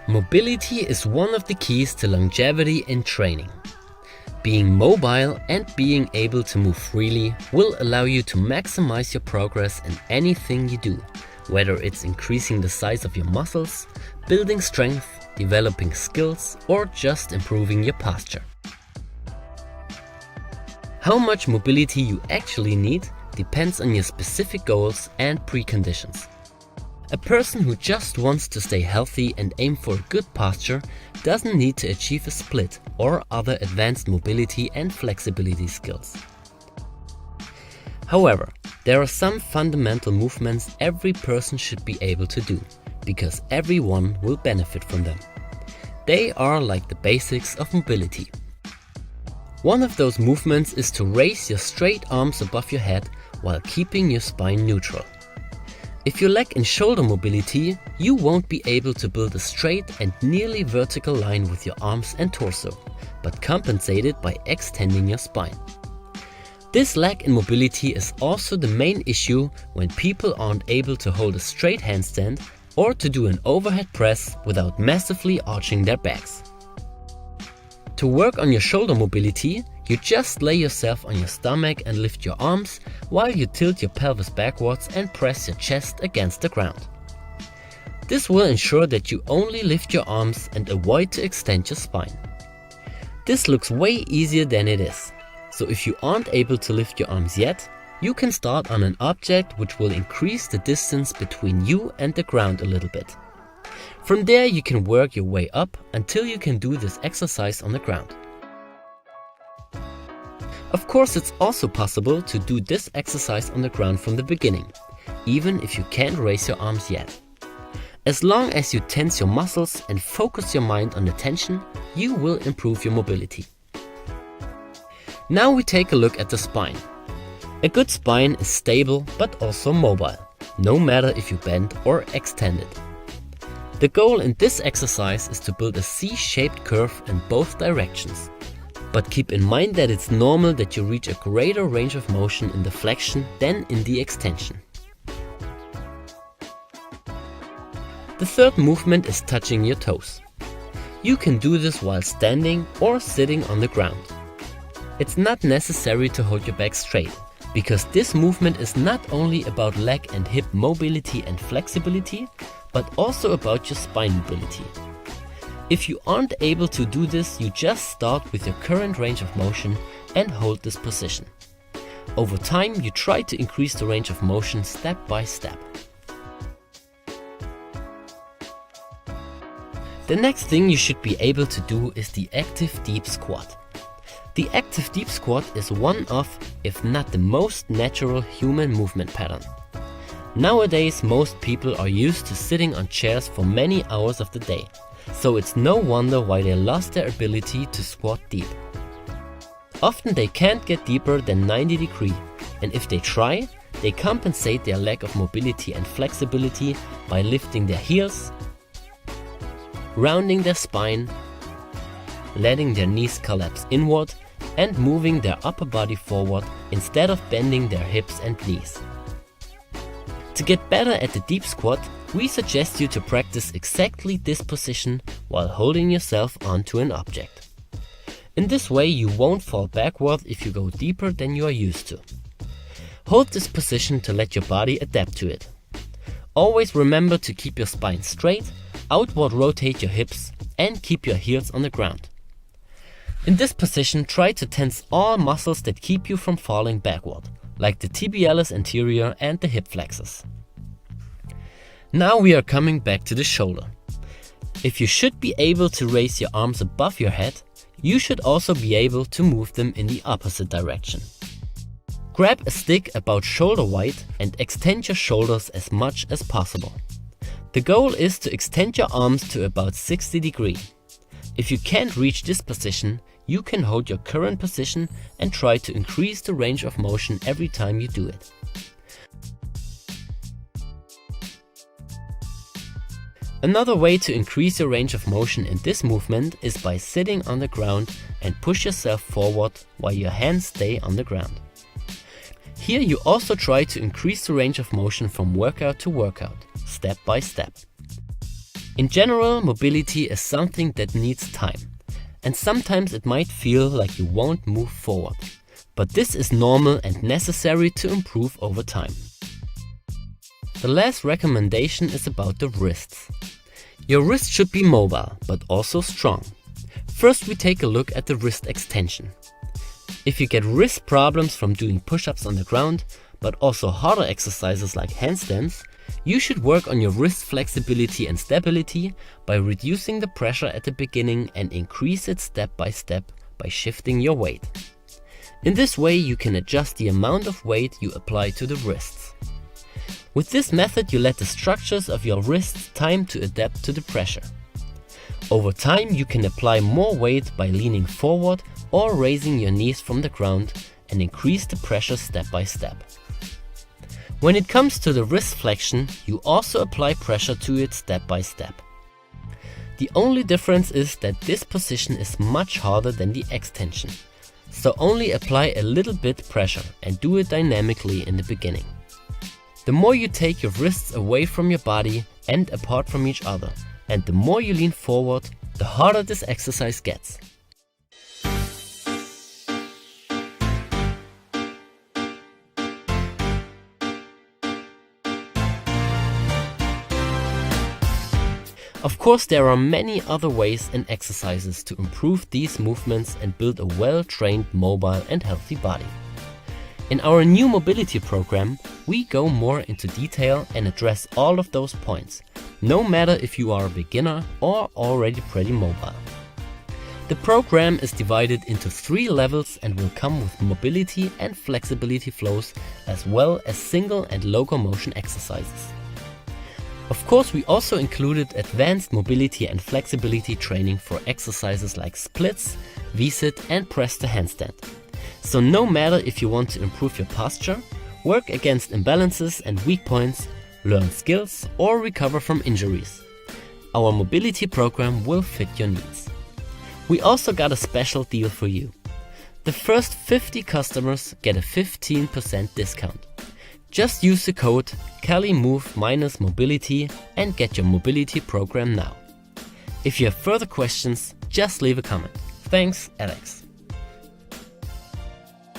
Mobility is one of the keys to longevity in training. Being mobile and being able to move freely will allow you to maximize your progress in anything you do, whether it's increasing the size of your muscles, building strength, developing skills, or just improving your posture. How much mobility you actually need depends on your specific goals and preconditions. A person who just wants to stay healthy and aim for good posture doesn't need to achieve a split or other advanced mobility and flexibility skills. However, there are some fundamental movements every person should be able to do, because everyone will benefit from them. They are like the basics of mobility. One of those movements is to raise your straight arms above your head while keeping your spine neutral. If you lack in shoulder mobility, you won't be able to build a straight and nearly vertical line with your arms and torso, but compensate it by extending your spine. This lack in mobility is also the main issue when people aren't able to hold a straight handstand or to do an overhead press without massively arching their backs. To work on your shoulder mobility, you just lay yourself on your stomach and lift your arms while you tilt your pelvis backwards and press your chest against the ground. This will ensure that you only lift your arms and avoid to extend your spine. This looks way easier than it is, so if you aren't able to lift your arms yet, you can start on an object which will increase the distance between you and the ground a little bit. From there you can work your way up until you can do this exercise on the ground. Of course, it's also possible to do this exercise on the ground from the beginning, even if you can't raise your arms yet. As long as you tense your muscles and focus your mind on the tension, you will improve your mobility. Now we take a look at the spine. A good spine is stable but also mobile, no matter if you bend or extend it. The goal in this exercise is to build a C-shaped curve in both directions. But keep in mind that it's normal that you reach a greater range of motion in the flexion than in the extension. The third movement is touching your toes. You can do this while standing or sitting on the ground. It's not necessary to hold your back straight, because this movement is not only about leg and hip mobility and flexibility, but also about your spine mobility. If you aren't able to do this, you just start with your current range of motion and hold this position. Over time, you try to increase the range of motion step by step. The next thing you should be able to do is the active deep squat. The active deep squat is one of, if not the most natural human movement pattern. Nowadays, most people are used to sitting on chairs for many hours of the day. So it's no wonder why they lost their ability to squat deep. Often they can't get deeper than 90 degrees, and if they try, they compensate their lack of mobility and flexibility by lifting their heels, rounding their spine, letting their knees collapse inward, and moving their upper body forward instead of bending their hips and knees. To get better at the deep squat, we suggest you to practice exactly this position while holding yourself onto an object. In this way, you won't fall backward if you go deeper than you are used to. Hold this position to let your body adapt to it. Always remember to keep your spine straight, outward rotate your hips, and keep your heels on the ground. In this position, try to tense all muscles that keep you from falling backward, like the tibialis anterior and the hip flexors. Now we are coming back to the shoulder. If you should be able to raise your arms above your head, you should also be able to move them in the opposite direction. Grab a stick about shoulder wide and extend your shoulders as much as possible. The goal is to extend your arms to about 60 degrees. If you can't reach this position, you can hold your current position and try to increase the range of motion every time you do it. Another way to increase your range of motion in this movement is by sitting on the ground and push yourself forward while your hands stay on the ground. Here you also try to increase the range of motion from workout to workout, step by step. In general, mobility is something that needs time, and sometimes it might feel like you won't move forward. But this is normal and necessary to improve over time. The last recommendation is about the wrists. Your wrist should be mobile, but also strong. First, we take a look at the wrist extension. If you get wrist problems from doing push-ups on the ground, but also harder exercises like handstands, you should work on your wrist flexibility and stability by reducing the pressure at the beginning and increase it step by shifting your weight. In this way, you can adjust the amount of weight you apply to the wrists. With this method, you let the structures of your wrists time to adapt to the pressure. Over time, you can apply more weight by leaning forward or raising your knees from the ground and increase the pressure step by step. When it comes to the wrist flexion, you also apply pressure to it step by step. The only difference is that this position is much harder than the extension. So only apply a little bit pressure and do it dynamically in the beginning. The more you take your wrists away from your body and apart from each other, and the more you lean forward, the harder this exercise gets. Of course, there are many other ways and exercises to improve these movements and build a well-trained, mobile and healthy body. In our new mobility program, we go more into detail and address all of those points, no matter if you are a beginner or already pretty mobile. The program is divided into 3 levels and will come with mobility and flexibility flows as well as single and locomotion exercises. Of course, we also included advanced mobility and flexibility training for exercises like splits, V-sit and press to handstand. So no matter if you want to improve your posture, work against imbalances and weak points, learn skills or recover from injuries, our mobility program will fit your needs. We also got a special deal for you. The first 50 customers get a 15% discount. Just use the code CaliMove-Mobility and get your mobility program now. If you have further questions, just leave a comment. Thanks, Alex.